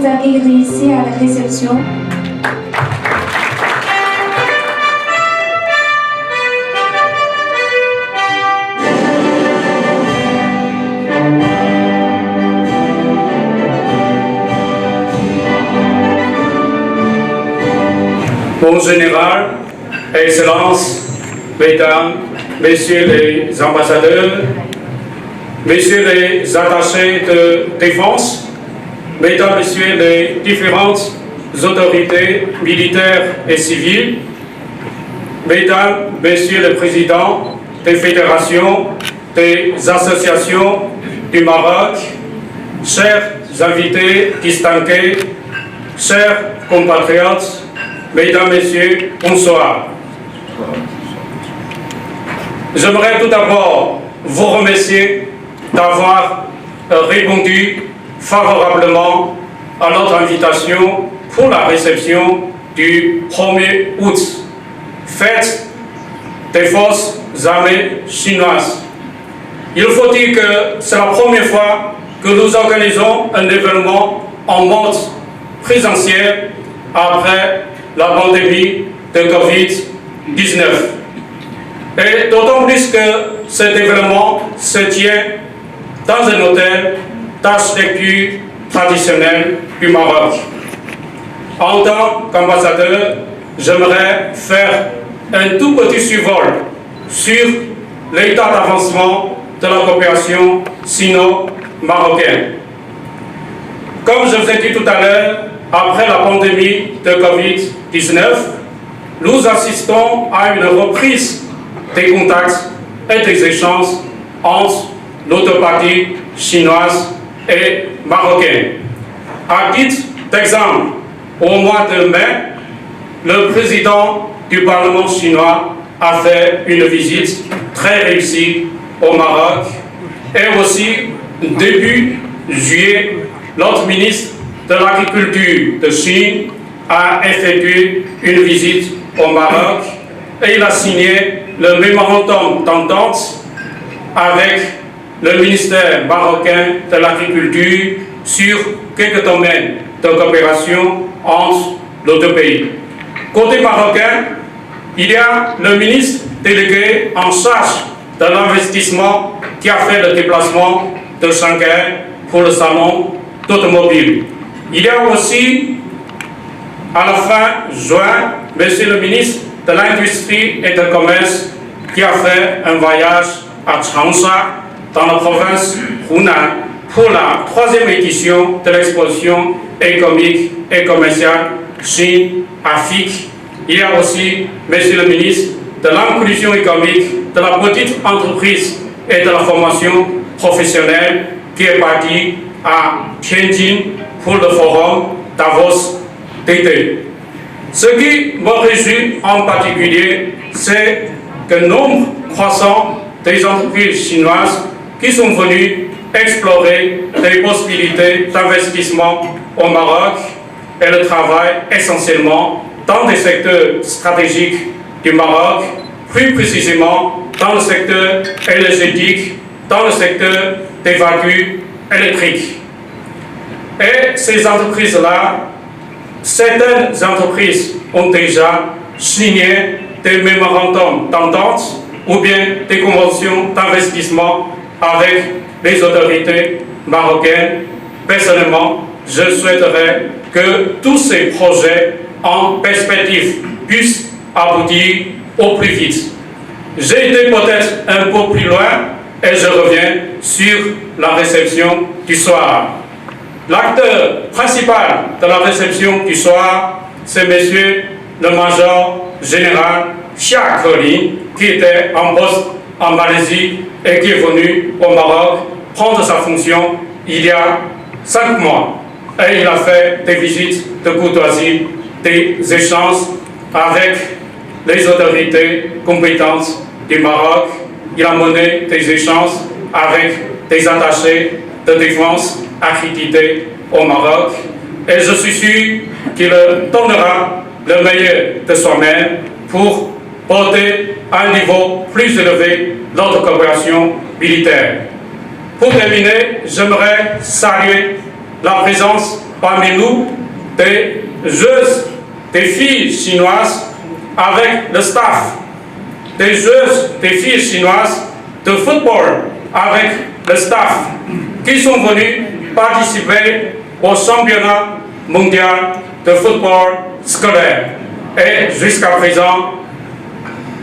avez réussi à la réception. Mon général, Excellences, Mesdames, Messieurs les ambassadeurs, Messieurs les attachés de défense, Mesdames, Messieurs les différentes autorités militaires et civiles, Mesdames, Messieurs les présidents des fédérations, des associations du Maroc, chers invités distingués, chers compatriotes, Mesdames, Messieurs, bonsoir. J'aimerais tout d'abord vous remercier d'avoir répondu favorablement à notre invitation pour la réception du 1er août, fête des forces armées chinoises. Il faut dire que c'est la première fois que nous organisons un événement en mode présentiel après la pandémie de Covid-19. Et d'autant plus que cet événement se tient dans un hôtel d'architecture traditionnelle du Maroc. En tant qu'ambassadeur, j'aimerais faire un tout petit survol sur l'état d'avancement de la coopération sino-marocaine. Comme je vous ai dit tout à l'heure, après la pandémie de Covid-19, nous assistons à une reprise des contacts et des échanges entre nos deux parties chinoises et marocaines. À titre d'exemple, au mois de mai, le président du Parlement chinois a fait une visite très réussie au Maroc et aussi début juillet, notre ministre de l'Agriculture de Chine a effectué une visite au Maroc et il a signé le mémorandum d'entente avec le ministère marocain de l'Agriculture sur quelques domaines de coopération entre nos deux pays. Côté marocain, il y a le ministre délégué en charge de l'investissement qui a fait le déplacement de Shanghai pour le salon d'automobile. Il y a aussi, à la fin juin, Monsieur le ministre de l'Industrie et du Commerce qui a fait un voyage à Changsha, dans la province Hunan, pour la 3e édition de l'exposition économique et commerciale Chine-Afrique. Il y a aussi Monsieur le ministre de l'inclusion économique, de la petite entreprise et de la formation professionnelle qui est parti à Tianjin pour le forum Davos d'été. Ce qui me réjouit en particulier, c'est que le nombre croissant des entreprises chinoises qui sont venues explorer des possibilités d'investissement au Maroc et le travail essentiellement dans des secteurs stratégiques du Maroc, plus précisément dans le secteur énergétique, dans le secteur des voitures électriques. Et ces entreprises-là, certaines entreprises ont déjà signé des mémorandums d'entente ou bien des conventions d'investissement avec les autorités marocaines. Personnellement, je souhaiterais que tous ces projets en perspective puissent aboutir au plus vite. J'ai été peut-être un peu plus loin et je reviens sur la réception du soir. L'acteur principal de la réception du soir, c'est Monsieur le Major Général Xia Kelin, qui était en poste en Malaisie et qui est venu au Maroc prendre sa fonction il y a 5 mois. Et il a fait des visites de courtoisie, des échanges avec les autorités compétentes du Maroc. Il a mené des échanges avec des attachés de défense accrédités au Maroc. Et je suis sûr qu'il donnera le meilleur de soi-même pour porter à un niveau plus élevé notre coopération militaire. Pour terminer, j'aimerais saluer la présence parmi nous des joueuses, des filles chinoises avec le staff, des joueuses, des filles chinoises de football avec le staff qui sont venus participer au championnat mondial de football scolaire. Et jusqu'à présent,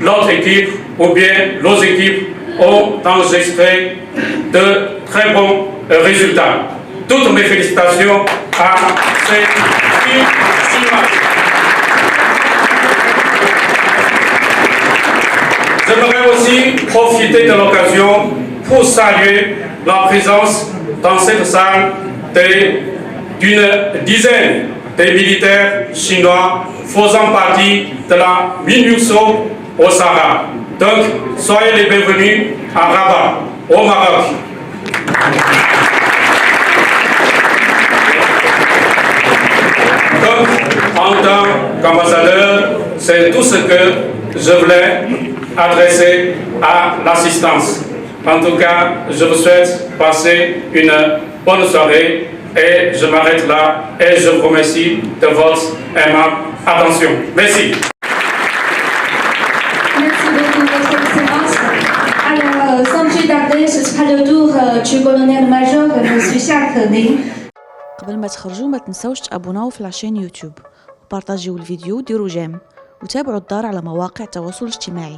l'autre équipe ou bien nos équipes ont enregistré de très bons résultats. Toutes mes félicitations à ces filles chinoises. J'aimerais aussi profiter de l'occasion pour saluer la présence dans cette salle d'une dizaine de militaires chinois faisant partie de la MINUSO au Sahara. Donc, soyez les bienvenus à Rabat, au Maroc. Donc, en tant qu'ambassadeur, c'est tout ce que je voulais adresser à l'assistance. En tout cas, je vous souhaite passer une bonne soirée et je m'arrête là et je vous remercie de votre aimable attention. Merci. Merci beaucoup, Votre Excellence. Alors, sans plus tarder, ce sera le tour du colonel-major, M. Xia Kening. قبل ما تخرجوا ما تنسوش تابوناو في لاشين يوتيوب وبارطاجيو الفيديو وديروا جيم وتابعوا الدار على مواقع التواصل الاجتماعي.